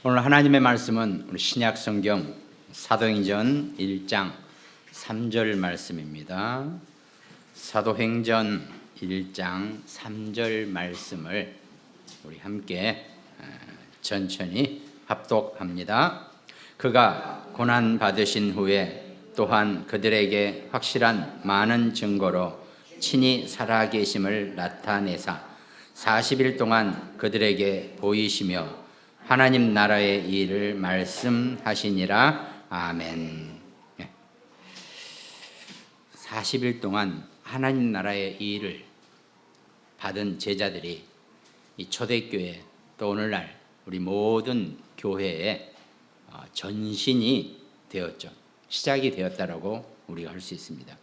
오늘 하나님의 말씀은 우리 신약 성경 사도행전 1장 3절 말씀입니다. 사도행전 1장 3절 말씀을 우리 함께 천천히 합독합니다. 그가 고난 받으신 후에 또한 그들에게 확실한 많은 증거로 친히 살아계심을 나타내사 40일 동안 그들에게 보이시며 하나님 나라의 일을 말씀하시니라. 아멘. 40일 동안 하나님 나라의 일을 받은 제자들이 이 초대교회 또 오늘날 우리 모든 교회에 전신이 되었죠. 시작이 되었다라고 우리가 할 수 있습니다.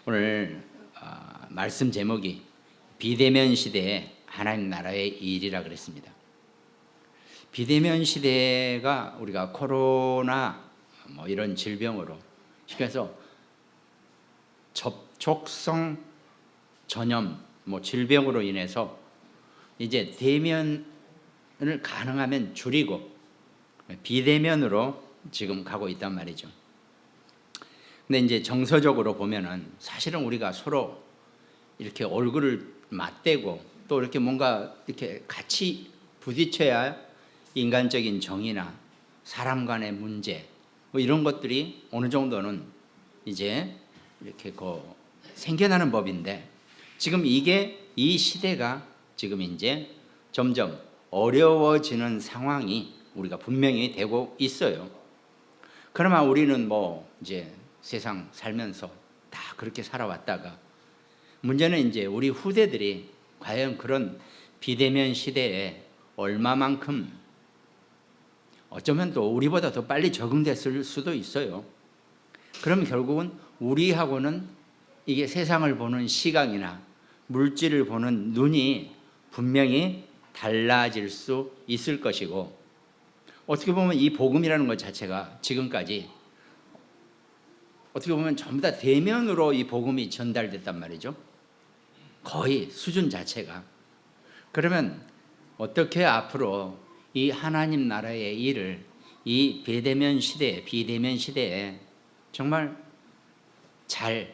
오늘 말씀 제목이 비대면 시대에 하나님 나라의 일이라 그랬습니다. 비대면 시대가 우리가 코로나 이런 질병으로 쉽게 해서 접촉성 전염 질병으로 인해서 이제 대면을 가능하면 줄이고 비대면으로 지금 가고 있단 말이죠. 근데 이제 정서적으로 보면은 사실은 우리가 서로 이렇게 얼굴을 맞대고 또 이렇게 뭔가 이렇게 같이 부딪혀야 인간적인 정의나 사람 간의 문제 이런 것들이 어느 정도는 이제 이렇게 생겨나는 법인데 지금 이 시대가 지금 이제 점점 어려워지는 상황이 우리가 분명히 되고 있어요. 그러나 우리는 이제 세상 살면서 다 그렇게 살아왔다가 문제는 이제 우리 후대들이 과연 그런 비대면 시대에 얼마만큼 어쩌면 또 우리보다 더 빨리 적응됐을 수도 있어요. 그럼 결국은 우리하고는 이게 세상을 보는 시각이나 물질을 보는 눈이 분명히 달라질 수 있을 것이고 어떻게 보면 이 복음이라는 것 자체가 지금까지 어떻게 보면 전부 다 대면으로 이 복음이 전달됐단 말이죠. 거의 수준 자체가. 그러면 어떻게 앞으로 이 하나님 나라의 일을 이 비대면 시대에 정말 잘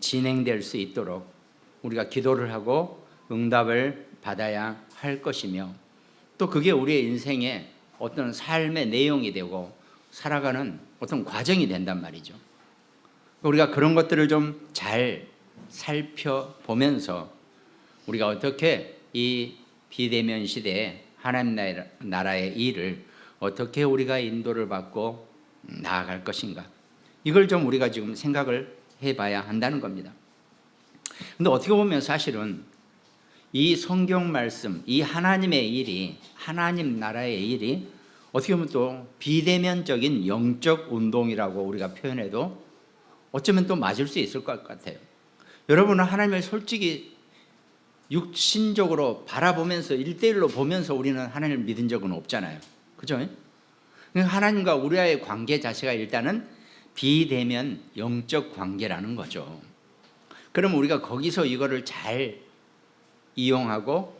진행될 수 있도록 우리가 기도를 하고 응답을 받아야 할 것이며 또 그게 우리의 인생의 어떤 삶의 내용이 되고 살아가는 어떤 과정이 된단 말이죠. 우리가 그런 것들을 좀 잘 살펴보면서 우리가 어떻게 이 비대면 시대에 하나님 나라의 일을 어떻게 우리가 인도를 받고 나아갈 것인가 이걸 좀 우리가 지금 생각을 해봐야 한다는 겁니다. 근데 어떻게 보면 사실은 이 성경 말씀, 이 하나님의 일이 하나님 나라의 일이 어떻게 보면 또 비대면적인 영적 운동이라고 우리가 표현해도 어쩌면 또 맞을 수 있을 것 같아요. 여러분은 하나님을 솔직히 육신적으로 바라보면서 1대1로 보면서 우리는 하나님을 믿은 적은 없잖아요. 그죠? 하나님과 우리와의 관계 자체가 일단은 비대면 영적 관계라는 거죠. 그럼 우리가 거기서 이거를 잘 이용하고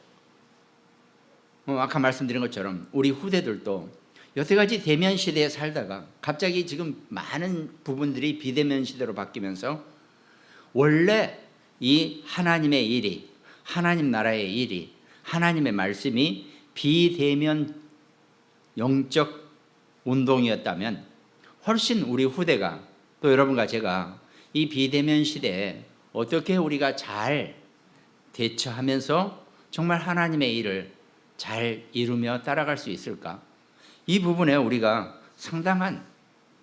아까 말씀드린 것처럼 우리 후대들도 여태까지 대면 시대에 살다가 갑자기 지금 많은 부분들이 비대면 시대로 바뀌면서 원래 이 하나님의 일이 하나님 나라의 일이 하나님의 말씀이 비대면 영적 운동이었다면 훨씬 우리 후대가 또 여러분과 제가 이 비대면 시대에 어떻게 우리가 잘 대처하면서 정말 하나님의 일을 잘 이루며 따라갈 수 있을까? 이 부분에 우리가 상당한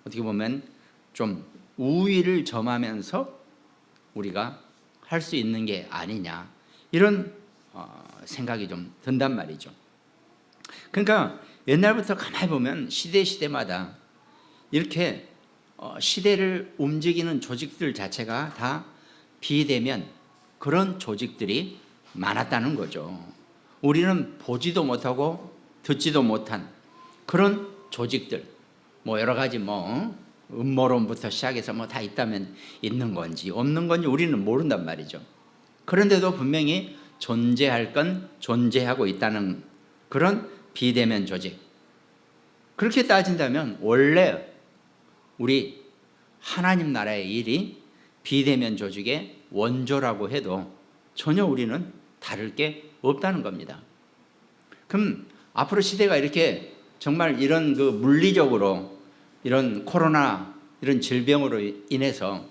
어떻게 보면 좀 우위를 점하면서 우리가 할 수 있는 게 아니냐 이런 생각이 좀 든단 말이죠. 그러니까 옛날부터 가만히 보면 시대마다 이렇게 시대를 움직이는 조직들 자체가 다 비대면 그런 조직들이 많았다는 거죠. 우리는 보지도 못하고 듣지도 못한 그런 조직들 여러 가지 음모론부터 시작해서 다 있다면 있는 건지 없는 건지 우리는 모른단 말이죠. 그런데도 분명히 존재할 건 존재하고 있다는 그런 비대면 조직 그렇게 따진다면 원래 우리 하나님 나라의 일이 비대면 조직의 원조라고 해도 전혀 우리는 다를 게 없다는 겁니다. 그럼 앞으로 시대가 이렇게 정말 이런 그 물리적으로 이런 코로나 이런 질병으로 인해서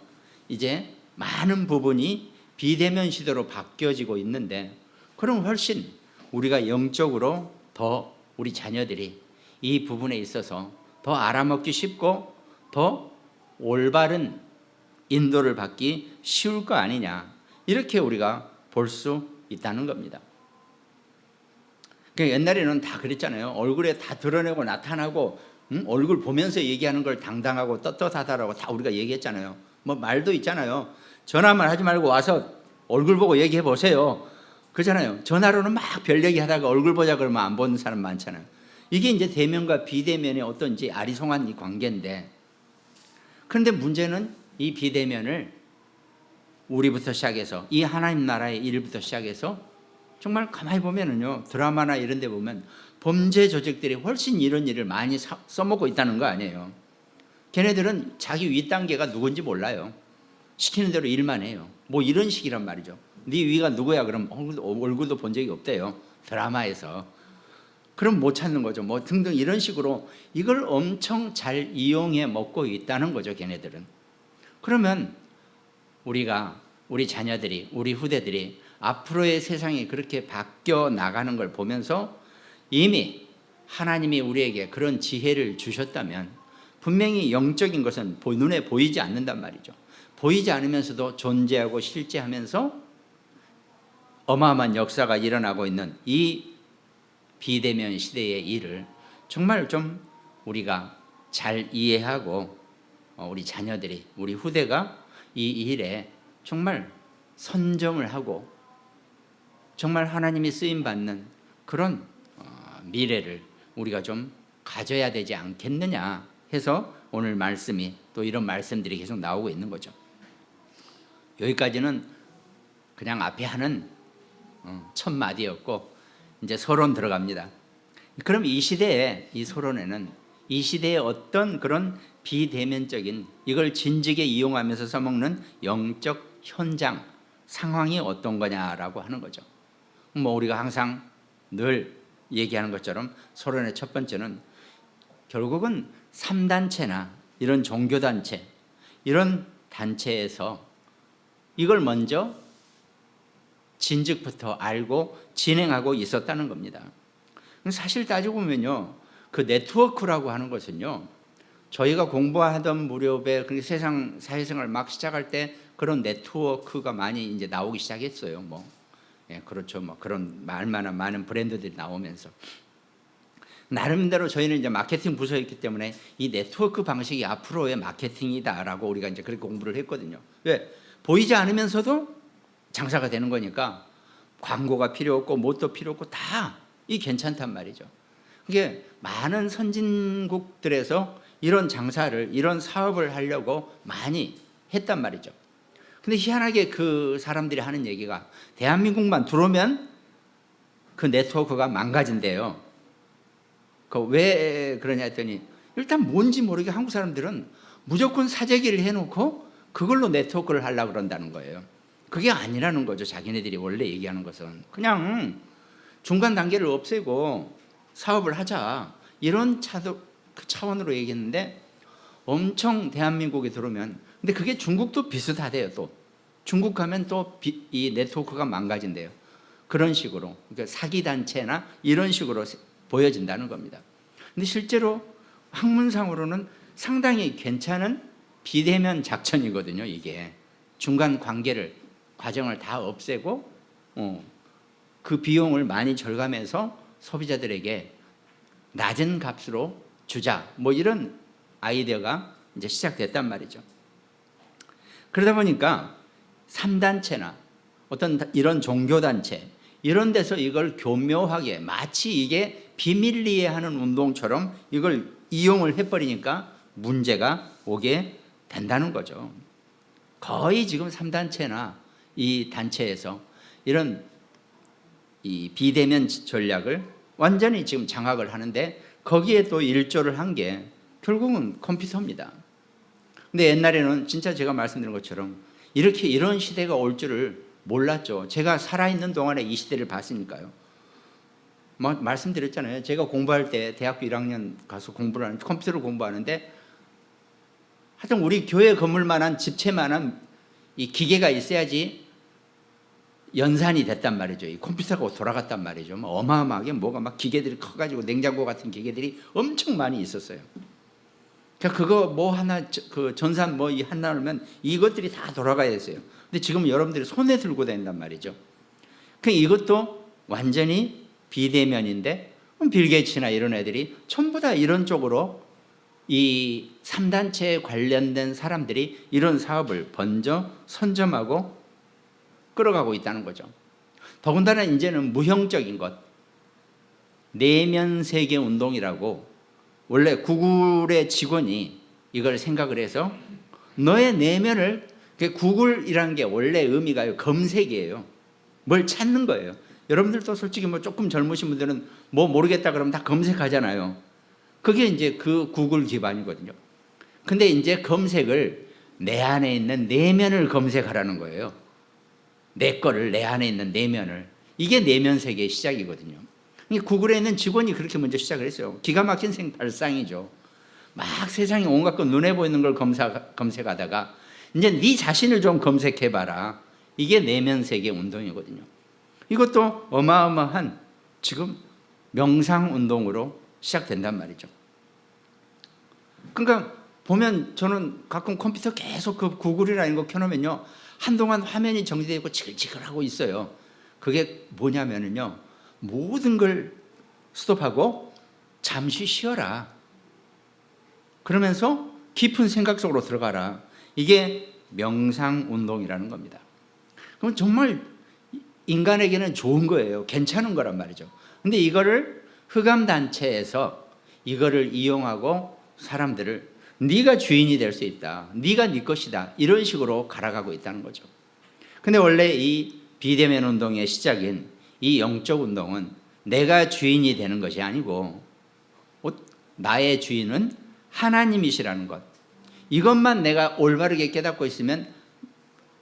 이제 많은 부분이 비대면 시대로 바뀌어지고 있는데, 그럼 훨씬 우리가 영적으로 더 우리 자녀들이 이 부분에 있어서 더 알아먹기 쉽고 더 올바른 인도를 받기 쉬울 거 아니냐, 이렇게 우리가 볼 수 있다는 겁니다. 그러니까 옛날에는 다 그랬잖아요. 얼굴에 다 드러내고 나타나고, 얼굴 보면서 얘기하는 걸 당당하고 떳떳하다라고 다 우리가 얘기했잖아요. 뭐 말도 있잖아요. 전화만 하지 말고 와서 얼굴 보고 얘기해 보세요. 그러잖아요. 전화로는 막 별 얘기하다가 얼굴 보자 그러면 안 보는 사람 많잖아요. 이게 이제 대면과 비대면의 어떤지 아리송한 이 관계인데, 그런데 문제는 이 비대면을 우리부터 시작해서 이 하나님 나라의 일부터 시작해서 정말 가만히 보면은요, 드라마나 이런 데 보면 범죄 조직들이 훨씬 이런 일을 많이 써먹고 있다는 거 아니에요. 걔네들은 자기 윗단계가 누군지 몰라요. 시키는 대로 일만 해요. 뭐 이런 식이란 말이죠. 네 위가 누구야? 그럼 얼굴도 본 적이 없대요, 드라마에서. 그럼 못 찾는 거죠. 뭐 등등 이런 식으로 이걸 엄청 잘 이용해 먹고 있다는 거죠, 걔네들은. 그러면 우리 자녀들이, 우리 후대들이 앞으로의 세상이 그렇게 바뀌어 나가는 걸 보면서 이미 하나님이 우리에게 그런 지혜를 주셨다면 분명히 영적인 것은 눈에 보이지 않는단 말이죠. 보이지 않으면서도 존재하고 실제하면서 어마어마한 역사가 일어나고 있는 이 비대면 시대의 일을 정말 좀 우리가 잘 이해하고 우리 자녀들이, 우리 후대가 이 일에 정말 선정을 하고 정말 하나님이 쓰임받는 그런 미래를 우리가 좀 가져야 되지 않겠느냐 해서 오늘 말씀이 또 이런 말씀들이 계속 나오고 있는 거죠. 여기까지는 그냥 앞에 하는 첫 마디였고, 이제 서론 들어갑니다. 그럼 이 시대에, 이 서론에는 이 시대의 어떤 그런 비대면적인 이걸 진즉에 이용하면서 써먹는 영적 현장 상황이 어떤 거냐라고 하는 거죠. 뭐 우리가 항상 늘 얘기하는 것처럼 서론의 첫 번째는 결국은 3단체나 이런 종교단체, 이런 단체에서 이걸 먼저 진즉부터 알고 진행하고 있었다는 겁니다. 사실 따지고 보면요, 그 네트워크라고 하는 것은요, 저희가 공부하던 무렵에 세상 사회생활 막 시작할 때 그런 네트워크가 많이 이제 나오기 시작했어요. 뭐, 예, 그렇죠. 뭐 그런 말만한 많은 브랜드들이 나오면서 나름대로 저희는 이제 마케팅 부서였기 때문에 이 네트워크 방식이 앞으로의 마케팅이다라고 우리가 이제 그렇게 공부를 했거든요. 왜? 보이지 않으면서도 장사가 되는 거니까 광고가 필요 없고 뭣도 필요 없고 다 이 괜찮단 말이죠. 그게 많은 선진국들에서 이런 장사를, 이런 사업을 하려고 많이 했단 말이죠. 근데 희한하게 그 사람들이 하는 얘기가 대한민국만 들어오면 그 네트워크가 망가진대요. 그 왜 그러냐 했더니 일단 뭔지 모르게 한국 사람들은 무조건 사재기를 해놓고 그걸로 네트워크를 하려고 그런다는 거예요. 그게 아니라는 거죠. 자기네들이 원래 얘기하는 것은 그냥 중간 단계를 없애고 사업을 하자, 이런 차원으로 얘기했는데, 엄청 대한민국에 들어오면, 근데 그게 중국도 비슷하대요. 또 중국 가면 또 이 네트워크가 망가진대요. 그런 식으로, 그러니까 사기단체나 이런 식으로 보여진다는 겁니다. 근데 실제로 학문상으로는 상당히 괜찮은 비대면 작전이거든요. 이게 중간 과정을 다 없애고 그 비용을 많이 절감해서 소비자들에게 낮은 값으로 주자, 뭐 이런 아이디어가 이제 시작됐단 말이죠. 그러다 보니까 3단체나 어떤 이런 종교단체 이런 데서 이걸 교묘하게 마치 이게 비밀리에 하는 운동처럼 이걸 이용을 해버리니까 문제가 오게 된다는 거죠. 거의 지금 3단체나 이 단체에서 이런 이 비대면 전략을 완전히 지금 장악을 하는데 거기에 또 일조를 한 게 결국은 컴퓨터입니다. 근데 옛날에는 진짜 제가 말씀드린 것처럼 이렇게 이런 시대가 올 줄을 몰랐죠. 제가 살아있는 동안에 이 시대를 봤으니까요. 말씀드렸잖아요. 제가 공부할 때 대학교 1학년 가서 공부를 하는데 컴퓨터를 공부하는데 하여튼 우리 교회 건물만한 집채만한 이 기계가 있어야지 연산이 됐단 말이죠. 이 컴퓨터가 돌아갔단 말이죠. 어마어마하게 뭐가 막 기계들이 커가지고 냉장고 같은 기계들이 엄청 많이 있었어요. 그러니까 그거 뭐 하나 그 전산 뭐 하나 하면 이것들이 다 돌아가야 됐어요. 근데 지금 여러분들이 손에 들고 다닌단 말이죠. 그러니까 이것도 완전히 비대면인데 빌 게이츠나 이런 애들이 전부 다 이런 쪽으로 이 3단체에 관련된 사람들이 이런 사업을 먼저 선점하고 끌어가고 있다는 거죠. 더군다나 이제는 무형적인 것, 내면 세계 운동이라고 원래 구글의 직원이 이걸 생각을 해서 너의 내면을, 구글이라는 게 원래 의미가 검색이에요. 뭘 찾는 거예요. 여러분들도 솔직히 뭐 조금 젊으신 분들은 뭐 모르겠다 그러면 다 검색하잖아요. 그게 이제 그 구글 기반이거든요. 근데 이제 검색을 내 안에 있는 내면을 검색하라는 거예요. 내 거를, 내 안에 있는 내면을. 이게 내면 세계의 시작이거든요. 구글에 있는 직원이 그렇게 먼저 시작을 했어요. 기가 막힌 발상이죠. 막 세상에 온갖 거 눈에 보이는 걸 검색하다가 이제 네 자신을 좀 검색해봐라. 이게 내면 세계 운동이거든요. 이것도 어마어마한 지금 명상 운동으로 시작된단 말이죠. 그러니까 보면 저는 가끔 컴퓨터 계속 그 구글이라는 거 켜놓으면요, 한동안 화면이 정지되어 있고 지글지글하고 있어요. 그게 뭐냐면요, 모든 걸 스톱하고 잠시 쉬어라. 그러면서 깊은 생각 속으로 들어가라. 이게 명상 운동이라는 겁니다. 그럼 정말 인간에게는 좋은 거예요. 괜찮은 거란 말이죠. 근데 이거를 흑암단체에서 이거를 이용하고 사람들을 네가 주인이 될 수 있다. 네가 네 것이다. 이런 식으로 갈아가고 있다는 거죠. 근데 원래 이 비대면 운동의 시작인 이 영적 운동은 내가 주인이 되는 것이 아니고 나의 주인은 하나님이시라는 것. 이것만 내가 올바르게 깨닫고 있으면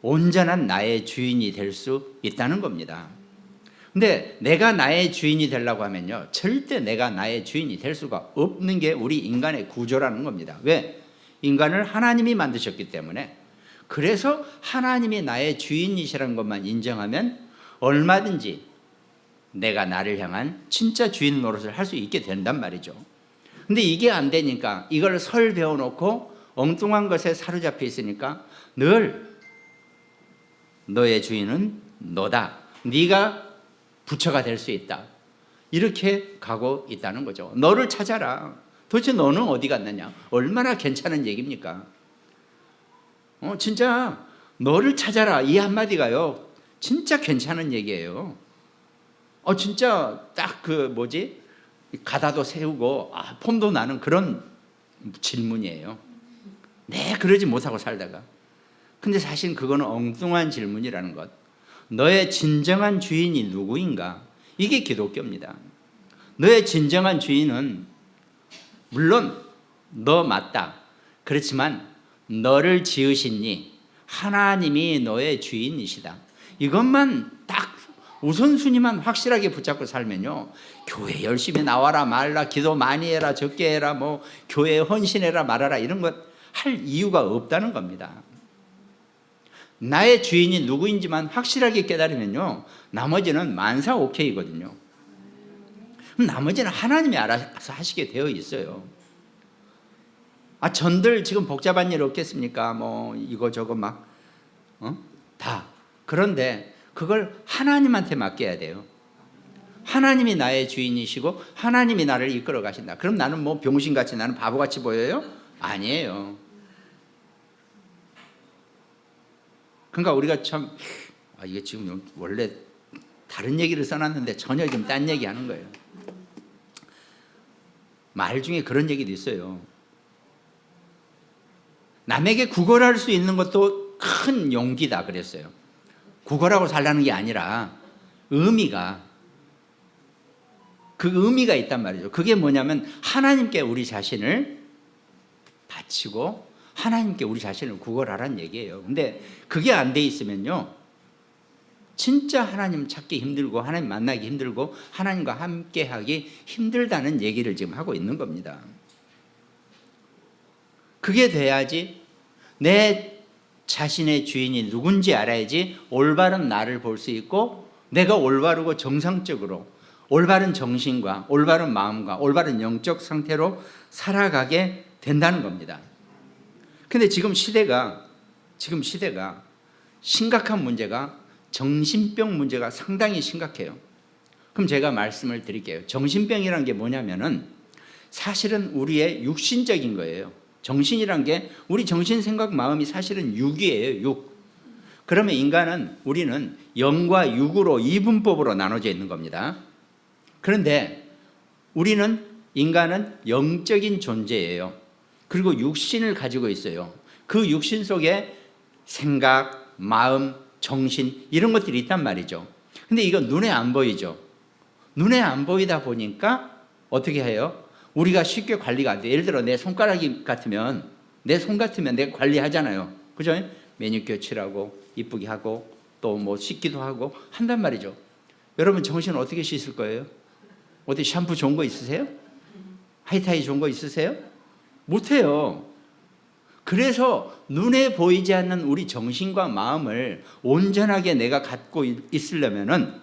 온전한 나의 주인이 될 수 있다는 겁니다. 근데 내가 나의 주인이 되려고 하면요, 절대 내가 나의 주인이 될 수가 없는 게 우리 인간의 구조라는 겁니다. 왜? 인간을 하나님이 만드셨기 때문에. 그래서 하나님이 나의 주인이시라는 것만 인정하면 얼마든지 내가 나를 향한 진짜 주인 노릇을 할 수 있게 된단 말이죠. 근데 이게 안 되니까 이걸 설 배워놓고 엉뚱한 것에 사로잡혀 있으니까 늘 너의 주인은 너다. 네가 부처가 될 수 있다. 이렇게 가고 있다는 거죠. 너를 찾아라. 도대체 너는 어디 갔느냐? 얼마나 괜찮은 얘기입니까? 진짜 너를 찾아라. 이 한마디가요, 진짜 괜찮은 얘기예요. 진짜 딱 가다도 세우고 폼도 나는 그런 질문이에요. 네, 그러지 못하고 살다가. 근데 사실 그거는 엉뚱한 질문이라는 것. 너의 진정한 주인이 누구인가? 이게 기독교입니다. 너의 진정한 주인은 물론 너 맞다. 그렇지만 너를 지으시니 하나님이 너의 주인이시다. 이것만 딱 우선순위만 확실하게 붙잡고 살면요, 교회 열심히 나와라 말라, 기도 많이 해라 적게 해라, 뭐 교회에 헌신해라 말아라, 이런 것 할 이유가 없다는 겁니다. 나의 주인이 누구인지만 확실하게 깨달으면요, 나머지는 만사 오케이거든요. 나머지는 하나님이 알아서 하시게 되어 있어요. 전들 지금 복잡한 일 없겠습니까? 뭐 이거 저거 막 다. 그런데 그걸 하나님한테 맡겨야 돼요. 하나님이 나의 주인이시고 하나님이 나를 이끌어 가신다. 그럼 나는 뭐 병신같이, 나는 바보같이 보여요? 아니에요. 그러니까 우리가 참 이게 지금 원래 다른 얘기를 써놨는데 전혀 지금 딴 얘기 하는 거예요. 말 중에 그런 얘기도 있어요. 남에게 구걸할 수 있는 것도 큰 용기다 그랬어요. 구걸하고 살라는 게 아니라 의미가 그 의미가 있단 말이죠. 그게 뭐냐면 하나님께 우리 자신을 바치고 하나님께 우리 자신을 구걸하라는 얘기예요. 근데 그게 안 돼 있으면요, 진짜 하나님 찾기 힘들고 하나님 만나기 힘들고 하나님과 함께하기 힘들다는 얘기를 지금 하고 있는 겁니다. 그게 돼야지 내 자신의 주인이 누군지 알아야지 올바른 나를 볼 수 있고 내가 올바르고 정상적으로 올바른 정신과 올바른 마음과 올바른 영적 상태로 살아가게 된다는 겁니다. 근데 지금 시대가 심각한 문제가 정신병 문제가 상당히 심각해요. 그럼 제가 말씀을 드릴게요. 정신병이라는 게 뭐냐면은 사실은 우리의 육신적인 거예요. 정신이란 게 우리 정신, 생각, 마음이 사실은 육이에요. 육. 그러면 우리는 영과 육으로 이분법으로 나눠져 있는 겁니다. 그런데 인간은 영적인 존재예요. 그리고 육신을 가지고 있어요. 그 육신 속에 생각, 마음, 정신 이런 것들이 있단 말이죠. 근데 이건 눈에 안 보이죠. 눈에 안 보이다 보니까 어떻게 해요? 우리가 쉽게 관리가 안 돼요. 예를 들어 내 손가락이 같으면 내 손 같으면 내가 관리하잖아요. 그죠? 매니큐어 칠하고 이쁘게 하고 또 뭐 씻기도 하고 한단 말이죠. 여러분 정신을 어떻게 씻을 거예요? 어디 샴푸 좋은 거 있으세요? 하이타이 좋은 거 있으세요? 못해요. 그래서 눈에 보이지 않는 우리 정신과 마음을 온전하게 내가 갖고 있으려면은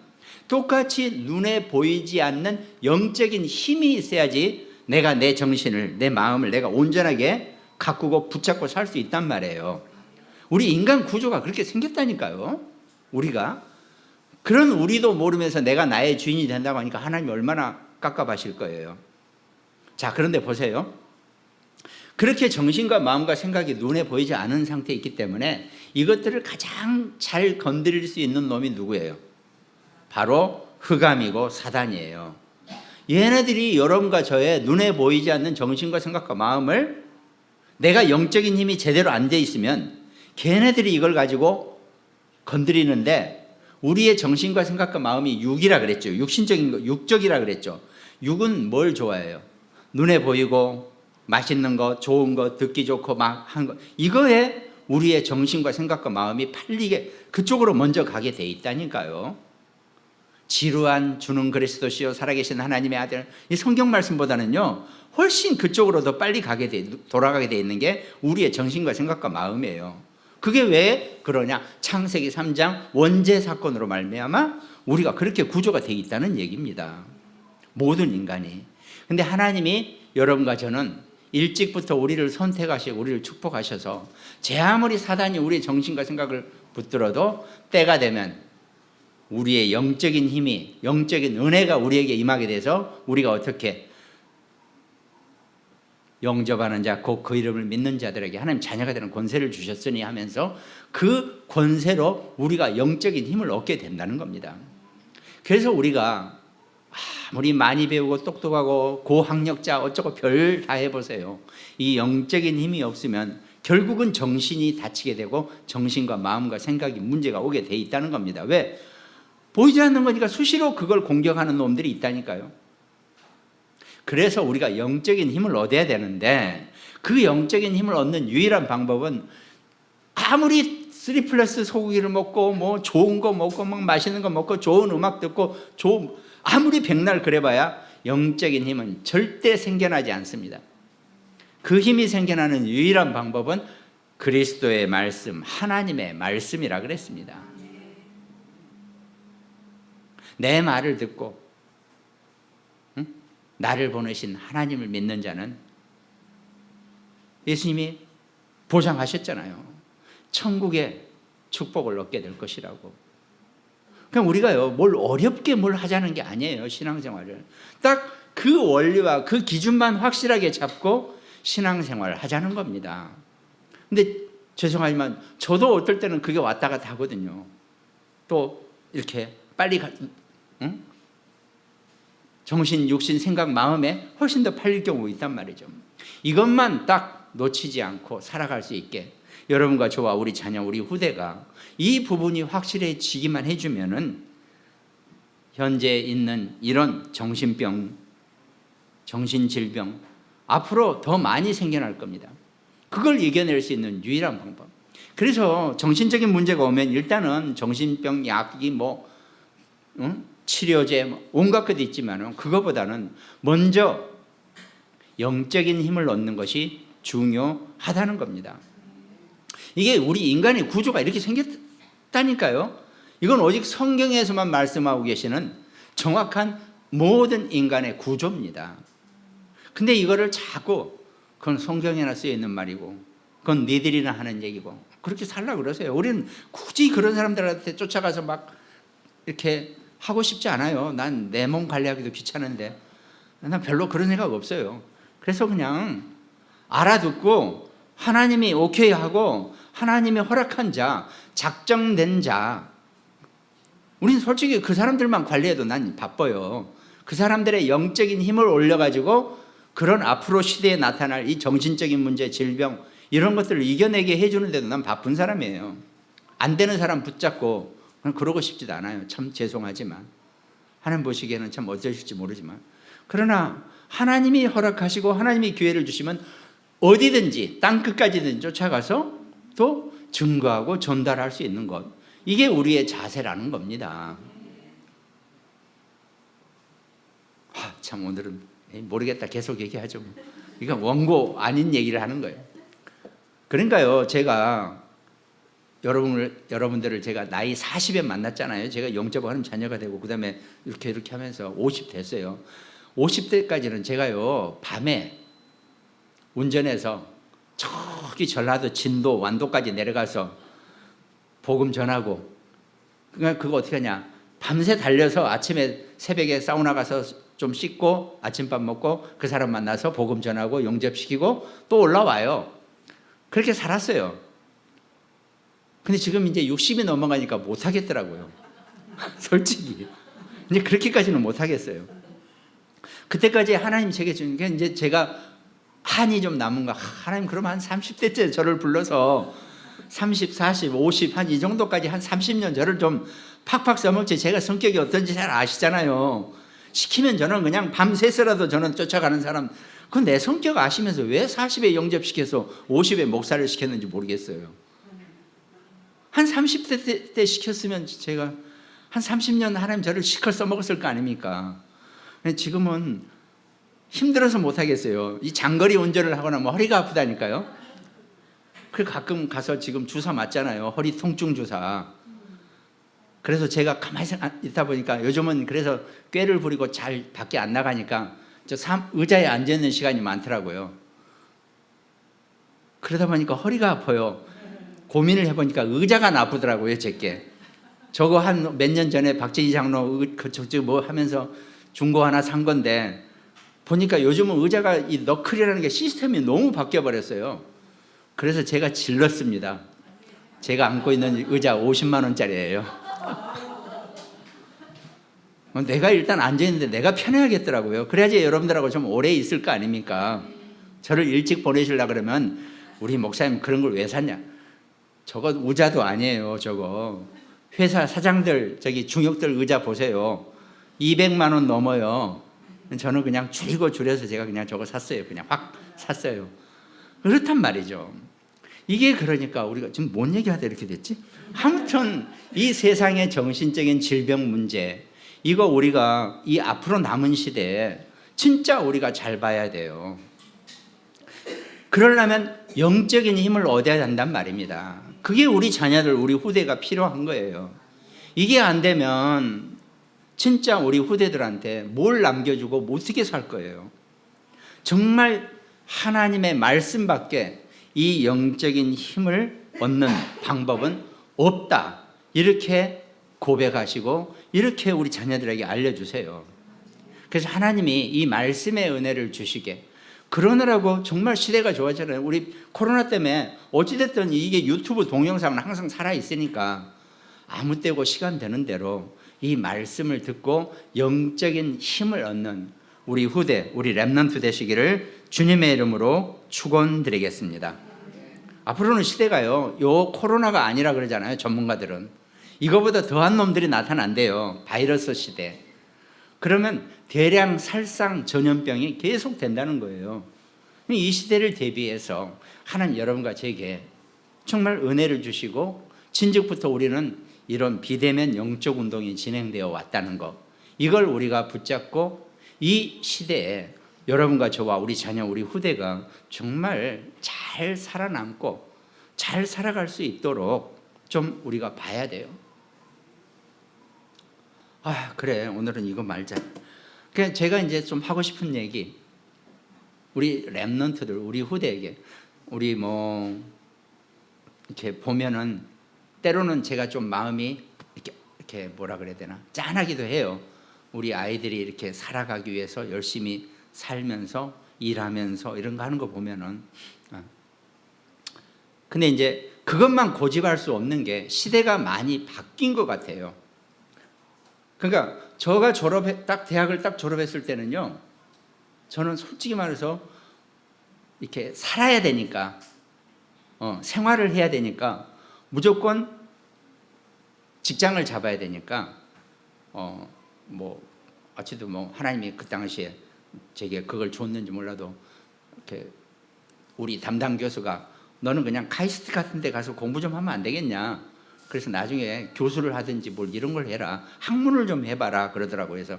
똑같이 눈에 보이지 않는 영적인 힘이 있어야지 내가 내 정신을, 내 마음을 내가 온전하게 가꾸고 붙잡고 살 수 있단 말이에요. 우리 인간 구조가 그렇게 생겼다니까요. 그런 우리도 모르면서 내가 나의 주인이 된다고 하니까 하나님이 얼마나 깝깝하실 거예요. 자, 그런데 보세요. 그렇게 정신과 마음과 생각이 눈에 보이지 않은 상태에 있기 때문에 이것들을 가장 잘 건드릴 수 있는 놈이 누구예요? 바로 흑암이고 사단이에요. 얘네들이 여러분과 저의 눈에 보이지 않는 정신과 생각과 마음을 내가 영적인 힘이 제대로 안 돼 있으면 걔네들이 이걸 가지고 건드리는데 우리의 정신과 생각과 마음이 육이라 그랬죠. 육신적인 거, 육적이라 그랬죠. 육은 뭘 좋아해요? 눈에 보이고 맛있는 거, 좋은 거, 듣기 좋고 막 한 거. 이거에 우리의 정신과 생각과 마음이 팔리게 그쪽으로 먼저 가게 돼 있다니까요. 지루한 주는 그리스도시요 살아계신 하나님의 아들. 이 성경 말씀보다는요 훨씬 그쪽으로 더 빨리 돌아가게 돼 있는 게 우리의 정신과 생각과 마음이에요. 그게 왜 그러냐? 창세기 3장 원죄 사건으로 말미암아 우리가 그렇게 구조가 돼 있다는 얘기입니다. 모든 인간이. 근데 하나님이 여러분과 저는 일찍부터 우리를 선택하시고 우리를 축복하셔서 제 아무리 사단이 우리의 정신과 생각을 붙들어도 때가 되면 우리의 영적인 힘이, 영적인 은혜가 우리에게 임하게 돼서 우리가 어떻게 영접하는 자, 곧 그 이름을 믿는 자들에게 하나님 자녀가 되는 권세를 주셨으니 하면서 그 권세로 우리가 영적인 힘을 얻게 된다는 겁니다. 그래서 우리가 아무리 많이 배우고 똑똑하고 고학력자 어쩌고 별 다 해보세요. 이 영적인 힘이 없으면 결국은 정신이 다치게 되고 정신과 마음과 생각이 문제가 오게 돼 있다는 겁니다. 왜? 보이지 않는 거니까 수시로 그걸 공격하는 놈들이 있다니까요. 그래서 우리가 영적인 힘을 얻어야 되는데 그 영적인 힘을 얻는 유일한 방법은 아무리 3+ 소고기를 먹고 뭐 좋은 거 먹고 막 맛있는 거 먹고 좋은 음악 듣고 아무리 백날 그래봐야 영적인 힘은 절대 생겨나지 않습니다. 그 힘이 생겨나는 유일한 방법은 그리스도의 말씀, 하나님의 말씀이라 그랬습니다. 내 말을 듣고 나를 보내신 하나님을 믿는 자는 예수님이 보장하셨잖아요. 천국의 축복을 얻게 될 것이라고. 그럼 우리가요, 뭘 어렵게 뭘 하자는 게 아니에요. 신앙생활을 딱 그 원리와 그 기준만 확실하게 잡고 신앙생활을 하자는 겁니다. 근데 죄송하지만 저도 어떨 때는 그게 왔다 갔다 하거든요. 또 이렇게 빨리 정신, 육신, 생각, 마음에 훨씬 더 팔릴 경우가 있단 말이죠. 이것만 딱 놓치지 않고 살아갈 수 있게 여러분과 저와 우리 자녀, 우리 후대가 이 부분이 확실해지기만 해주면은 현재 있는 이런 정신병, 정신질병 앞으로 더 많이 생겨날 겁니다. 그걸 이겨낼 수 있는 유일한 방법. 그래서 정신적인 문제가 오면 일단은 정신병 약이 치료제 온갖 것도 있지만 그거보다는 먼저 영적인 힘을 얻는 것이 중요하다는 겁니다. 이게 우리 인간의 구조가 이렇게 생겼다니까요. 이건 오직 성경에서만 말씀하고 계시는 정확한 모든 인간의 구조입니다. 근데 이거를 자꾸 그건 성경에나 쓰여 있는 말이고 그건 니들이나 하는 얘기고 그렇게 살라고 그러세요. 우리는 굳이 그런 사람들한테 쫓아가서 막 이렇게 하고 싶지 않아요. 난 내 몸 관리하기도 귀찮은데 난 별로 그런 생각 없어요. 그래서 그냥 알아듣고 하나님이 오케이 하고 하나님이 허락한 자, 작정된 자, 우린 솔직히 그 사람들만 관리해도 난 바빠요. 그 사람들의 영적인 힘을 올려가지고 그런 앞으로 시대에 나타날 이 정신적인 문제, 질병 이런 것들을 이겨내게 해주는데도 난 바쁜 사람이에요. 안 되는 사람 붙잡고 그러고 싶지도 않아요. 참 죄송하지만 하나님 보시기에는 참 어떠실지 모르지만 그러나 하나님이 허락하시고 하나님이 기회를 주시면 어디든지 땅끝까지든 쫓아가서 또 증거하고 전달할 수 있는 것, 이게 우리의 자세라는 겁니다. 참 오늘은 모르겠다 계속 얘기하죠. 이거 원고 아닌 얘기를 하는 거예요. 그러니까요, 제가 여러분들을 제가 나이 40에 만났잖아요. 제가 영접을 하는 자녀가 되고 그 다음에 이렇게 하면서 50 됐어요. 50대까지는 제가요 밤에 운전해서 저기 전라도 진도 완도까지 내려가서 복음 전하고, 그러니까 그거 어떻게 하냐, 밤새 달려서 아침에 새벽에 사우나 가서 좀 씻고 아침밥 먹고 그 사람 만나서 복음 전하고 영접시키고 또 올라와요. 그렇게 살았어요. 근데 지금 이제 60이 넘어가니까 못 하겠더라고요. 솔직히 이제 그렇게까지는 못 하겠어요. 그때까지 하나님 제게 주는 게, 이제 제가 한이 좀 남은 거, 하나님 그러면 한 30대째 저를 불러서 30, 40, 50 한 이 정도까지 한 30년 저를 좀 팍팍 써먹지. 제가 성격이 어떤지 잘 아시잖아요. 시키면 저는 그냥 밤새서라도 저는 쫓아가는 사람. 그건 내 성격 아시면서 왜 40에 영접시켜서 50에 목사를 시켰는지 모르겠어요. 한 30대 때 시켰으면 제가 한 30년 하나님 저를 시컬 써먹었을 거 아닙니까? 지금은 힘들어서 못하겠어요. 이 장거리 운전을 하거나 허리가 아프다니까요. 그래서 가끔 가서 지금 주사 맞잖아요. 허리 통증 주사. 그래서 제가 가만히 있다 보니까 요즘은 그래서 꾀를 부리고 잘 밖에 안 나가니까 의자에 앉아있는 시간이 많더라고요. 그러다 보니까 허리가 아파요. 고민을 해보니까 의자가 나쁘더라고요, 제게. 저거 한 몇 년 전에 박진희 장로 뭐 하면서 중고 하나 산 건데 보니까 요즘은 의자가 이 너클이라는 게 시스템이 너무 바뀌어버렸어요. 그래서 제가 질렀습니다. 제가 안고 있는 의자 50만 원짜리예요. 내가 일단 앉아있는데 내가 편해야겠더라고요. 그래야지 여러분들하고 좀 오래 있을 거 아닙니까? 저를 일찍 보내시려고 그러면 우리 목사님 그런 걸 왜 샀냐? 저거 의자도 아니에요. 저거 회사 사장들 저기 중역들 의자 보세요. 200만 원 넘어요. 저는 그냥 줄이고 줄여서 제가 그냥 저거 샀어요. 그냥 확 샀어요. 그렇단 말이죠. 이게 그러니까 우리가 지금 뭔 얘기하다 이렇게 됐지? 아무튼 이 세상의 정신적인 질병 문제, 이거 우리가 이 앞으로 남은 시대에 진짜 우리가 잘 봐야 돼요. 그러려면 영적인 힘을 얻어야 한단 말입니다. 그게 우리 자녀들, 우리 후대가 필요한 거예요. 이게 안 되면 진짜 우리 후대들한테 뭘 남겨주고 어떻게 살 거예요. 정말 하나님의 말씀밖에 이 영적인 힘을 얻는 방법은 없다, 이렇게 고백하시고 이렇게 우리 자녀들에게 알려주세요. 그래서 하나님이 이 말씀의 은혜를 주시게, 그러느라고 정말 시대가 좋아졌잖아요. 우리 코로나 때문에 어찌됐든 이게 유튜브 동영상은 항상 살아있으니까 아무 때고 시간 되는 대로 이 말씀을 듣고 영적인 힘을 얻는 우리 후대, 우리 렘넌트 되시기를 주님의 이름으로 축원드리겠습니다. 앞으로는 시대가요, 요 코로나가 아니라 그러잖아요. 전문가들은 이거보다 더한 놈들이 나타난대요. 바이러스 시대. 그러면 대량 살상 전염병이 계속 된다는 거예요. 이 시대를 대비해서 하나님 여러분과 제게 정말 은혜를 주시고 진즉부터 우리는 이런 비대면 영적 운동이 진행되어 왔다는 것, 이걸 우리가 붙잡고 이 시대에 여러분과 저와 우리 자녀, 우리 후대가 정말 잘 살아남고 잘 살아갈 수 있도록 좀 우리가 봐야 돼요. 그래, 오늘은 이거 말자. 그냥 제가 이제 좀 하고 싶은 얘기, 우리 랩넌트들, 우리 후대에게, 우리 이렇게 보면은 때로는 제가 좀 마음이 이렇게 뭐라 그래야 되나, 짠하기도 해요. 우리 아이들이 이렇게 살아가기 위해서 열심히 살면서 일하면서 이런 거 하는 거 보면은, 근데 이제 그것만 고집할 수 없는 게 시대가 많이 바뀐 것 같아요. 그러니까 저가 대학을 딱 졸업했을 때는요, 저는 솔직히 말해서 이렇게 살아야 되니까, 생활을 해야 되니까 무조건 직장을 잡아야 되니까, 어찌든 하나님이 그 당시에 제게 그걸 줬는지 몰라도 이렇게 우리 담당 교수가 너는 그냥 카이스트 같은 데 가서 공부 좀 하면 안 되겠냐, 그래서 나중에 교수를 하든지 뭘 이런 걸 해라, 학문을 좀 해봐라 그러더라고요. 그래서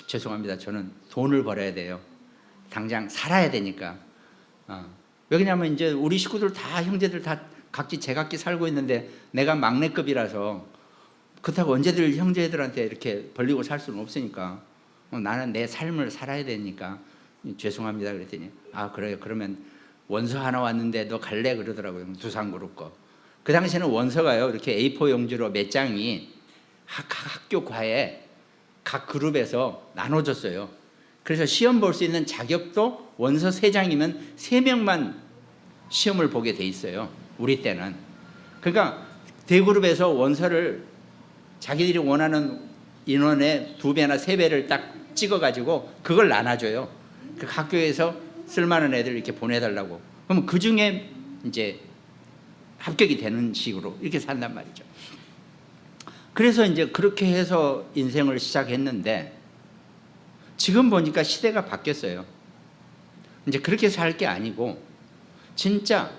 죄송합니다, 저는 돈을 벌어야 돼요. 당장 살아야 되니까. 왜냐하면 이제 우리 식구들 다, 형제들 다 각기 제각기 살고 있는데 내가 막내급이라서 그렇다고 언제들 형제들한테 이렇게 벌리고 살 수는 없으니까 나는 내 삶을 살아야 되니까 죄송합니다 그랬더니 그래요, 그러면 원서 하나 왔는데 너 갈래 그러더라고요. 두산그룹 거. 그 당시에는 원서가요, 이렇게 A4 용지로 몇 장이 학교 과에 각 그룹에서 나눠졌어요. 그래서 시험 볼 수 있는 자격도 원서 3장이면 3명만 시험을 보게 돼 있어요, 우리 때는. 그러니까 대그룹에서 원서를 자기들이 원하는 인원의 2배나 3배를 딱 찍어가지고 그걸 나눠줘요. 그 학교에서 쓸만한 애들 이렇게 보내달라고. 그러면 그 중에 이제 합격이 되는 식으로 이렇게 산단 말이죠. 그래서 이제 그렇게 해서 인생을 시작했는데 지금 보니까 시대가 바뀌었어요. 이제 그렇게 살 게 아니고 진짜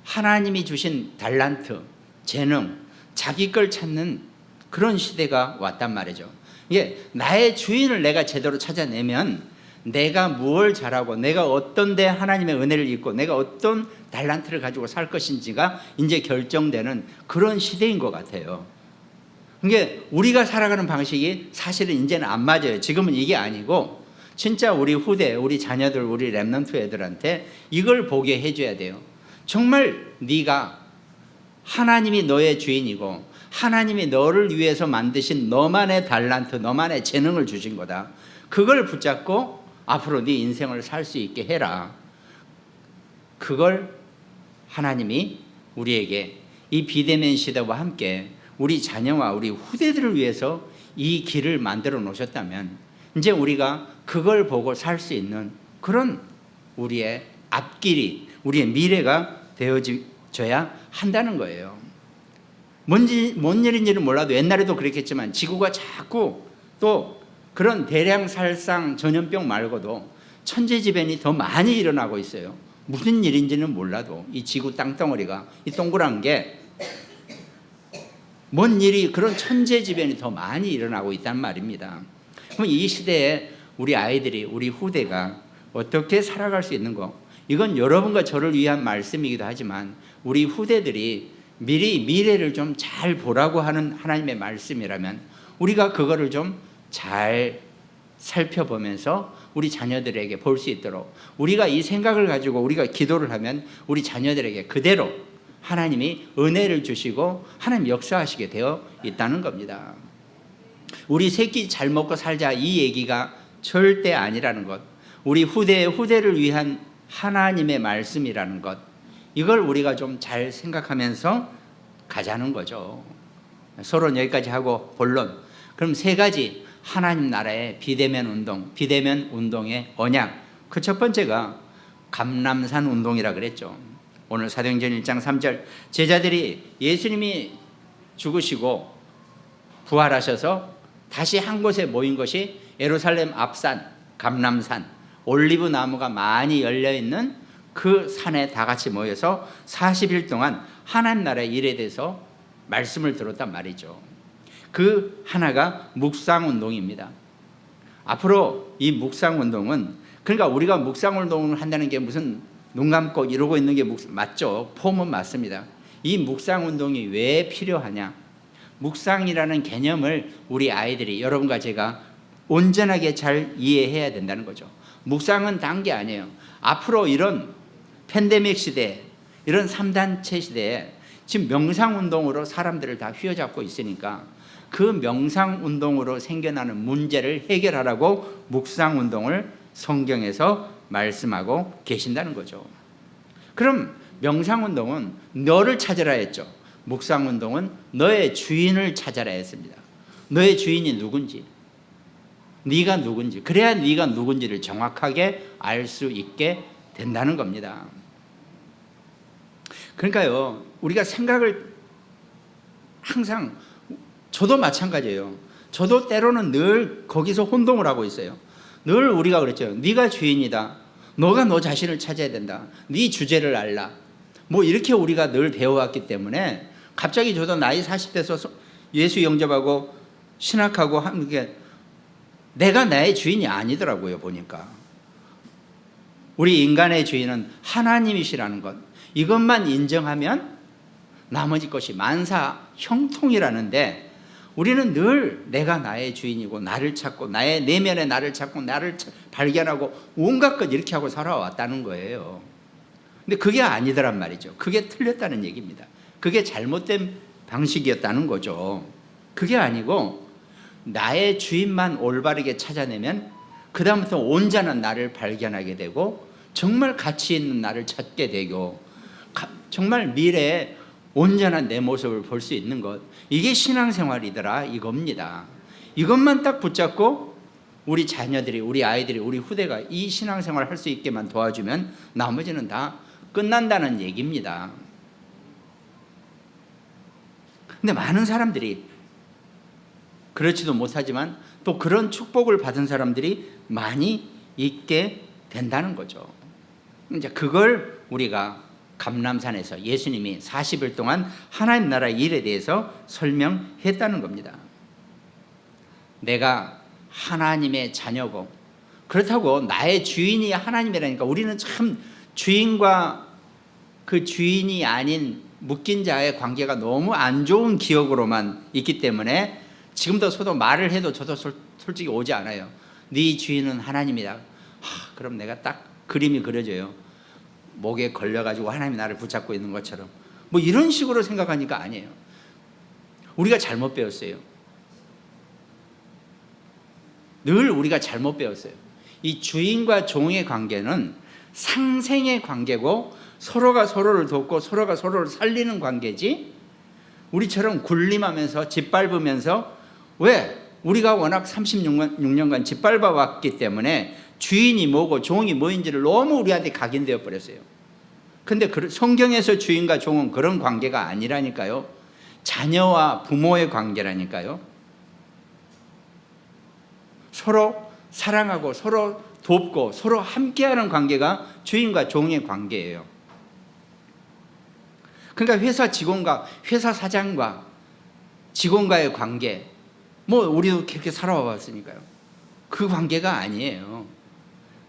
하나님이 주신 달란트, 재능, 자기 걸 찾는 그런 시대가 왔단 말이죠. 이게 나의 주인을 내가 제대로 찾아내면 내가 무엇을 잘하고 내가 어떤 데 하나님의 은혜를 입고 내가 어떤 달란트를 가지고 살 것인지가 이제 결정되는 그런 시대인 것 같아요. 이게 우리가 살아가는 방식이 사실은 이제는 안 맞아요. 지금은 이게 아니고 진짜 우리 후대, 우리 자녀들, 우리 랩넌트 애들한테 이걸 보게 해줘야 돼요. 정말 네가 하나님이 너의 주인이고 하나님이 너를 위해서 만드신 너만의 달란트, 너만의 재능을 주신 거다. 그걸 붙잡고 앞으로 네 인생을 살 수 있게 해라. 그걸 하나님이 우리에게 이 비대면 시대와 함께 우리 자녀와 우리 후대들을 위해서 이 길을 만들어 놓으셨다면 이제 우리가 그걸 보고 살 수 있는 그런 우리의 앞길이, 우리의 미래가 되어져야 한다는 거예요. 뭔 일인지는 몰라도 옛날에도 그랬겠지만 지구가 자꾸 또 그런 대량 살상 전염병 말고도 천재지변이 더 많이 일어나고 있어요. 무슨 일인지는 몰라도 이 지구 땅덩어리가 이 동그란 게 뭔 일이, 그런 천재지변이 더 많이 일어나고 있단 말입니다. 그럼 이 시대에 우리 아이들이, 우리 후대가 어떻게 살아갈 수 있는 거, 이건 여러분과 저를 위한 말씀이기도 하지만 우리 후대들이 미리 미래를 좀 잘 보라고 하는 하나님의 말씀이라면 우리가 그거를 좀 잘 살펴보면서 우리 자녀들에게 볼 수 있도록 우리가 이 생각을 가지고 우리가 기도를 하면 우리 자녀들에게 그대로 하나님이 은혜를 주시고 하나님 역사하시게 되어 있다는 겁니다. 우리 새끼 잘 먹고 살자 이 얘기가 절대 아니라는 것, 우리 후대를 위한 하나님의 말씀이라는 것, 이걸 우리가 좀 잘 생각하면서 가자는 거죠. 서론 여기까지 하고 본론. 그럼 3가지 하나님 나라의 비대면 운동의 언약. 그 첫 번째가 감람산 운동이라 그랬죠. 오늘 사도행전 1장 3절, 제자들이 예수님이 죽으시고 부활하셔서 다시 한 곳에 모인 것이 예루살렘 앞산, 감람산, 올리브 나무가 많이 열려있는 그 산에 다 같이 모여서 40일 동안 하나님 나라의 일에 대해서 말씀을 들었단 말이죠. 그 하나가 묵상운동입니다. 앞으로 이 묵상운동은, 그러니까 우리가 묵상운동을 한다는 게 무슨 눈 감고 이러고 있는 게 맞죠. 폼은 맞습니다. 이 묵상운동이 왜 필요하냐, 묵상이라는 개념을 우리 아이들이, 여러분과 제가 온전하게 잘 이해해야 된다는 거죠. 묵상은 단 게 아니에요. 앞으로 이런 팬데믹 시대, 이런 3단체 시대에 지금 명상운동으로 사람들을 다 휘어잡고 있으니까 그 명상운동으로 생겨나는 문제를 해결하라고 묵상운동을 성경에서 말씀하고 계신다는 거죠. 그럼 명상운동은 너를 찾으라 했죠. 묵상운동은 너의 주인을 찾아라 했습니다. 너의 주인이 누군지, 네가 누군지, 그래야 네가 누군지를 정확하게 알 수 있게 된다는 겁니다. 그러니까요, 우리가 생각을 항상, 저도 마찬가지예요. 저도 때로는 늘 거기서 혼동을 하고 있어요. 늘 우리가 그랬죠. 네가 주인이다. 너가 너 자신을 찾아야 된다. 네 주제를 알라. 뭐 이렇게 우리가 늘 배워왔기 때문에 갑자기 저도 나이 40대에서 예수 영접하고 신학하고 하는 게 내가 나의 주인이 아니더라고요. 보니까 우리 인간의 주인은 하나님이시라는 것, 이것만 인정하면 나머지 것이 만사 형통이라는데, 우리는 늘 내가 나의 주인이고 나를 찾고 나의 내면의 나를 찾고 나를 발견하고 온갖 것 이렇게 하고 살아왔다는 거예요. 근데 그게 아니더란 말이죠. 그게 틀렸다는 얘기입니다. 그게 잘못된 방식이었다는 거죠. 그게 아니고 나의 주인만 올바르게 찾아내면 그 다음부터 온전한 나를 발견하게 되고 정말 가치 있는 나를 찾게 되고 정말 미래에 온전한 내 모습을 볼 수 있는 것, 이게 신앙생활이더라 이겁니다. 이것만 딱 붙잡고 우리 자녀들이, 우리 아이들이, 우리 후대가 이 신앙생활을 할 수 있게만 도와주면 나머지는 다 끝난다는 얘기입니다. 근데 많은 사람들이 그렇지도 못하지만 또 그런 축복을 받은 사람들이 많이 있게 된다는 거죠. 이제 그걸 우리가 감람산에서 예수님이 40일 동안 하나님 나라 일에 대해서 설명했다는 겁니다. 내가 하나님의 자녀고, 그렇다고 나의 주인이 하나님이라니까 우리는 참 주인과 그 주인이 아닌 묶인 자의 관계가 너무 안 좋은 기억으로만 있기 때문에 지금도 저도 말을 해도 저도 솔직히 오지 않아요. 네 주인은 하나님이다. 그럼 내가 딱 그림이 그려져요. 목에 걸려가지고 하나님이 나를 붙잡고 있는 것처럼. 뭐 이런 식으로 생각하니까 아니에요. 우리가 잘못 배웠어요. 늘 우리가 잘못 배웠어요. 이 주인과 종의 관계는 상생의 관계고 서로가 서로를 돕고 서로가 서로를 살리는 관계지, 우리처럼 군림하면서 짓밟으면서, 왜? 우리가 워낙 36년간 짓밟아 왔기 때문에 주인이 뭐고 종이 뭐인지를 너무 우리한테 각인되어 버렸어요. 근데 성경에서 주인과 종은 그런 관계가 아니라니까요. 자녀와 부모의 관계라니까요. 서로 사랑하고 서로 돕고 서로 함께하는 관계가 주인과 종의 관계예요. 그러니까 회사 직원과 회사 사장과 직원과의 관계, 뭐 우리도 그렇게 살아와 봤으니까요. 그 관계가 아니에요.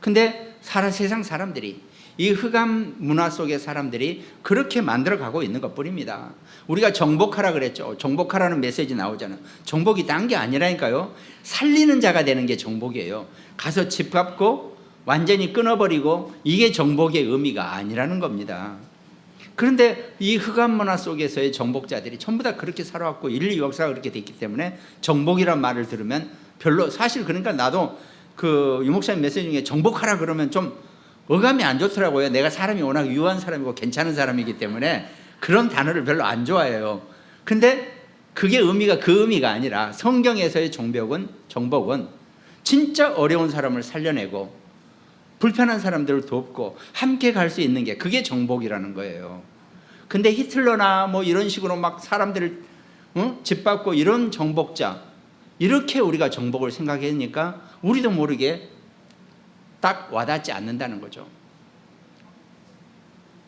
근데 세상 사람들이, 이 흑암 문화 속의 사람들이 그렇게 만들어가고 있는 것뿐입니다. 우리가 정복하라 그랬죠. 정복하라는 메시지 나오잖아요. 정복이 딴 게 아니라니까요. 살리는 자가 되는 게 정복이에요. 가서 짓밟고 완전히 끊어버리고, 이게 정복의 의미가 아니라는 겁니다. 그런데 이 흑암 문화 속에서의 정복자들이 전부 다 그렇게 살아왔고 인류 역사가 그렇게 됐기 때문에 정복이란 말을 들으면 별로, 사실 그러니까 나도 그 유목사님 메시지 중에 정복하라 그러면 좀 어감이 안 좋더라고요. 내가 사람이 워낙 유한 사람이고 괜찮은 사람이기 때문에 그런 단어를 별로 안 좋아해요. 근데 그게 그 의미가 아니라 성경에서의 정복은 진짜 어려운 사람을 살려내고 불편한 사람들을 돕고 함께 갈 수 있는 게, 그게 정복이라는 거예요. 근데 히틀러나 뭐 이런 식으로 막 사람들을 짓밟고 이런 정복자, 이렇게 우리가 정복을 생각하니까 우리도 모르게 딱 와닿지 않는다는 거죠.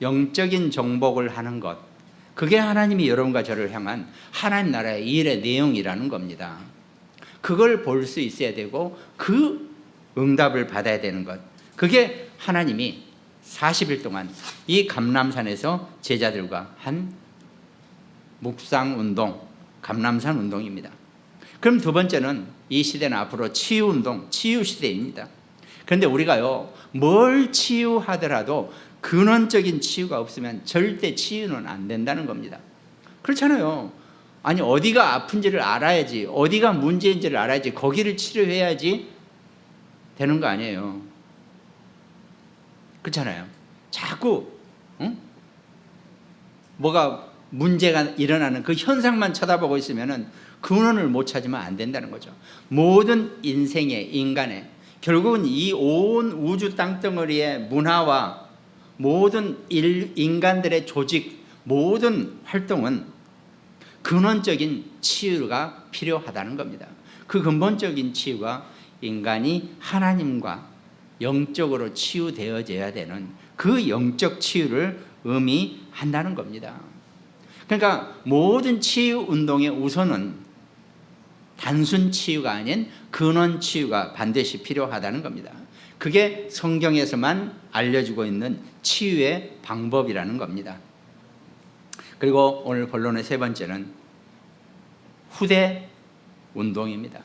영적인 정복을 하는 것, 그게 하나님이 여러분과 저를 향한 하나님 나라의 일의 내용이라는 겁니다. 그걸 볼 수 있어야 되고 그 응답을 받아야 되는 것, 그게 하나님이 40일 동안 이 감람산에서 제자들과 한 묵상운동, 감람산 운동입니다. 그럼 두 번째는 이 시대는 앞으로 치유운동, 치유시대입니다. 그런데 우리가요, 뭘 치유하더라도 근원적인 치유가 없으면 절대 치유는 안 된다는 겁니다. 그렇잖아요. 아니, 어디가 아픈지를 알아야지, 어디가 문제인지를 알아야지, 거기를 치료해야지 되는 거 아니에요. 그렇잖아요. 자꾸 뭐가 문제가 일어나는 그 현상만 쳐다보고 있으면 근원을 못 찾으면 안 된다는 거죠. 모든 인생의, 인간의, 결국은 이 온 우주 땅덩어리의 문화와 모든 인간들의 조직, 모든 활동은 근원적인 치유가 필요하다는 겁니다. 그 근본적인 치유가 인간이 하나님과 영적으로 치유되어져야 되는 그 영적 치유를 의미한다는 겁니다. 그러니까 모든 치유 운동의 우선은 단순 치유가 아닌 근원 치유가 반드시 필요하다는 겁니다. 그게 성경에서만 알려주고 있는 치유의 방법이라는 겁니다. 그리고 오늘 본론의 세 번째는 후대 운동입니다.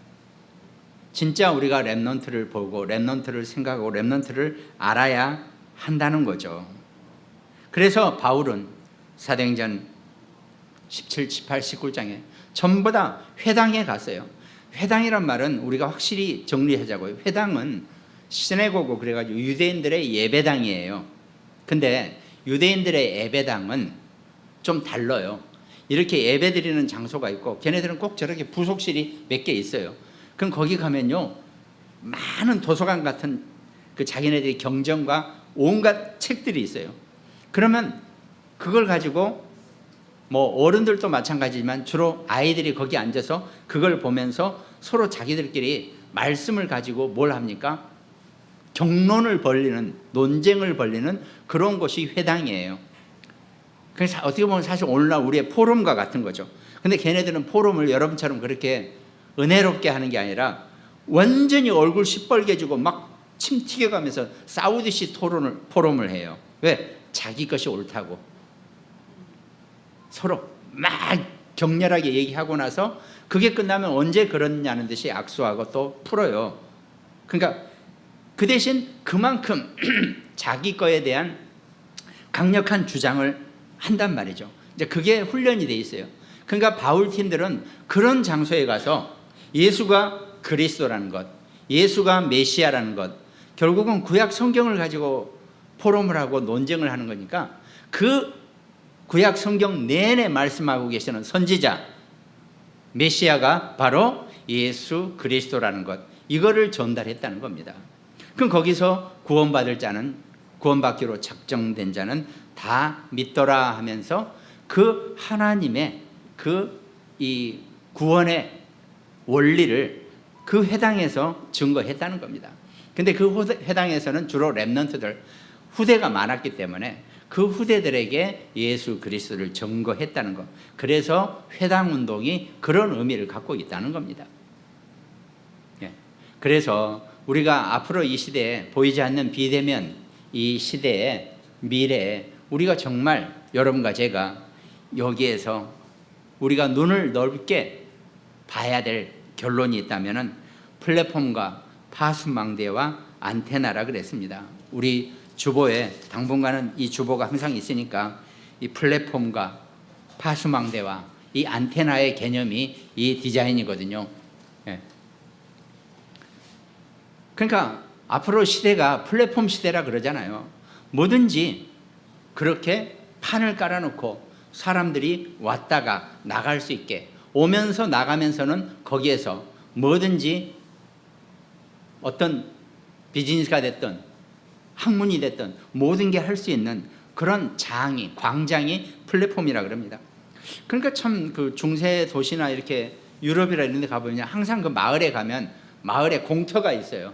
진짜 우리가 렘넌트를 보고 렘넌트를 생각하고 렘넌트를 알아야 한다는 거죠. 그래서 바울은 사도행전 17, 18, 19장에 전부 다 회당에 갔어요. 회당이란 말은 우리가 확실히 정리하자고요. 회당은 시내고고 그래가지고 유대인들의 예배당이에요. 근데 유대인들의 예배당은 좀 달라요. 이렇게 예배 드리는 장소가 있고 걔네들은 꼭 저렇게 부속실이 몇 개 있어요. 그럼 거기 가면요, 많은 도서관 같은 그 자기네들의 경전과 온갖 책들이 있어요. 그러면 그걸 가지고 뭐 어른들도 마찬가지지만 주로 아이들이 거기 앉아서 그걸 보면서 서로 자기들끼리 말씀을 가지고 뭘 합니까? 경론을 벌리는, 논쟁을 벌리는 그런 곳이 회당이에요. 그래서 어떻게 보면 사실 오늘날 우리의 포럼과 같은 거죠. 근데 걔네들은 포럼을 여러분처럼 그렇게 은혜롭게 하는 게 아니라 완전히 얼굴 시뻘개지고 막 침 튀겨가면서 싸우듯이 포럼을 해요. 왜? 자기 것이 옳다고. 서로 막 격렬하게 얘기하고 나서 그게 끝나면 언제 그러냐는 듯이 악수하고 또 풀어요. 그러니까 그 대신 그만큼 자기 거에 대한 강력한 주장을 한단 말이죠. 이제 그게 훈련이 돼 있어요. 그러니까 바울 팀들은 그런 장소에 가서 예수가 그리스도라는 것, 예수가 메시아라는 것, 결국은 구약 성경을 가지고 포럼을 하고 논쟁을 하는 거니까 그 구약 성경 내내 말씀하고 계시는 선지자 메시아가 바로 예수 그리스도라는 것, 이거를 전달했다는 겁니다. 그럼 거기서 구원받을 자는, 구원받기로 작정된 자는 다 믿더라 하면서 그 하나님의 그 이 구원의 원리를 그 회당에서 증거했다는 겁니다. 근데 그 회당에서는 주로 렘넌트들, 후대가 많았기 때문에 그 후대들에게 예수 그리스도를 증거했다는 것. 그래서 회당 운동이 그런 의미를 갖고 있다는 겁니다. 예. 그래서 우리가 앞으로 이 시대에 보이지 않는 비대면 이 시대의 미래에 우리가 정말 여러분과 제가 여기에서 우리가 눈을 넓게 봐야 될 결론이 있다면 플랫폼과 파수망대와 안테나라 그랬습니다. 우리 주보에 당분간은 이 주보가 항상 있으니까 이 플랫폼과 파수망대와 이 안테나의 개념이 이 디자인이거든요. 예. 그러니까 앞으로 시대가 플랫폼 시대라 그러잖아요. 뭐든지 그렇게 판을 깔아놓고 사람들이 왔다가 나갈 수 있게, 오면서 나가면서는 거기에서 뭐든지 어떤 비즈니스가 됐든 학문이 됐든 모든 게 할 수 있는 그런 장이, 광장이 플랫폼이라 그럽니다. 그러니까 참 그 중세 도시나 이렇게 유럽이라 이런 데 가보면 항상 그 마을에 가면 마을에 공터가 있어요.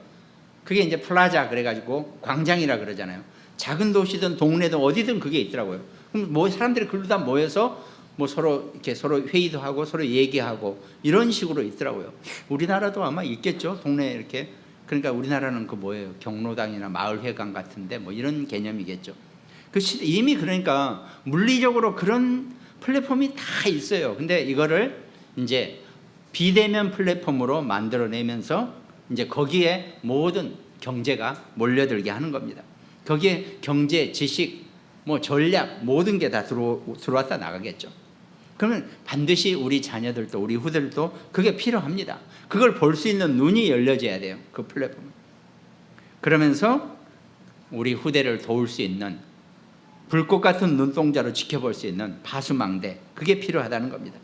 그게 이제 플라자 그래가지고 광장이라 그러잖아요. 작은 도시든 동네든 어디든 그게 있더라고요. 그럼 뭐 사람들이 글로 다 모여서 뭐 서로 이렇게 서로 회의도 하고 서로 얘기하고 이런 식으로 있더라고요. 우리나라도 아마 있겠죠. 동네에 이렇게. 그러니까 우리나라는 그 뭐예요? 경로당이나 마을회관 같은데 뭐 이런 개념이겠죠. 이미 그러니까 물리적으로 그런 플랫폼이 다 있어요. 근데 이거를 이제 비대면 플랫폼으로 만들어내면서 이제 거기에 모든 경제가 몰려들게 하는 겁니다. 거기에 경제, 지식, 뭐 전략 모든 게 다 들어왔다 나가겠죠. 그러면 반드시 우리 자녀들도 우리 후대들도 그게 필요합니다. 그걸 볼 수 있는 눈이 열려져야 돼요. 그 플랫폼. 그러면서 우리 후대를 도울 수 있는 불꽃 같은 눈동자로 지켜볼 수 있는 파수망대, 그게 필요하다는 겁니다.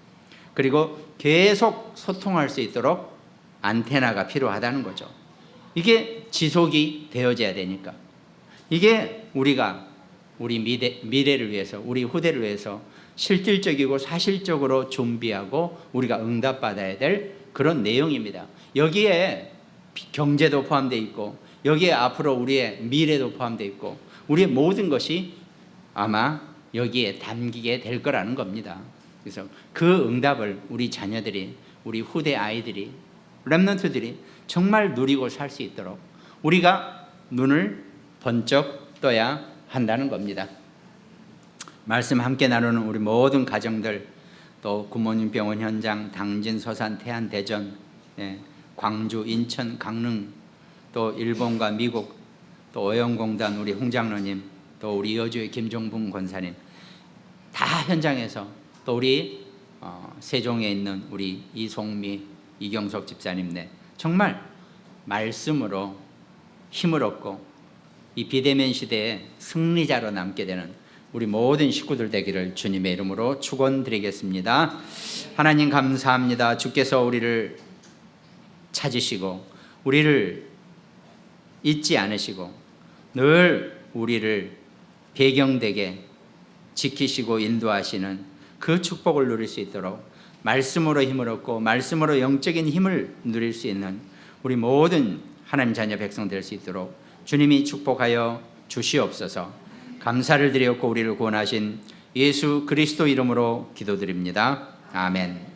그리고 계속 소통할 수 있도록 안테나가 필요하다는 거죠. 이게 지속이 되어져야 되니까. 이게 우리가 우리 미래를 위해서, 우리 후대를 위해서 실질적이고 사실적으로 준비하고 우리가 응답받아야 될 그런 내용입니다. 여기에 경제도 포함되어 있고 여기에 앞으로 우리의 미래도 포함되어 있고 우리의 모든 것이 아마 여기에 담기게 될 거라는 겁니다. 그래서 그 응답을 우리 자녀들이, 우리 후대 아이들이, 렘넌트들이 정말 누리고 살 수 있도록 우리가 눈을 번쩍 떠야 한다는 겁니다. 말씀 함께 나누는 우리 모든 가정들, 또 굿모닝 병원 현장, 당진, 서산, 태안, 대전, 광주, 인천, 강릉, 또 일본과 미국, 또 어영공단 우리 홍장로님, 또 우리 여주의 김종분 권사님, 다 현장에서, 또 우리 세종에 있는 우리 이송미, 이경석 집사님네, 정말 말씀으로 힘을 얻고 이 비대면 시대에 승리자로 남게 되는 우리 모든 식구들 되기를 주님의 이름으로 축원드리겠습니다. 하나님 감사합니다. 주께서 우리를 찾으시고 우리를 잊지 않으시고 늘 우리를 배경되게 지키시고 인도하시는 그 축복을 누릴 수 있도록 말씀으로 힘을 얻고 말씀으로 영적인 힘을 누릴 수 있는 우리 모든 하나님 자녀 백성 될 수 있도록 주님이 축복하여 주시옵소서. 감사를 드렸고 우리를 구원하신 예수 그리스도 이름으로 기도드립니다. 아멘.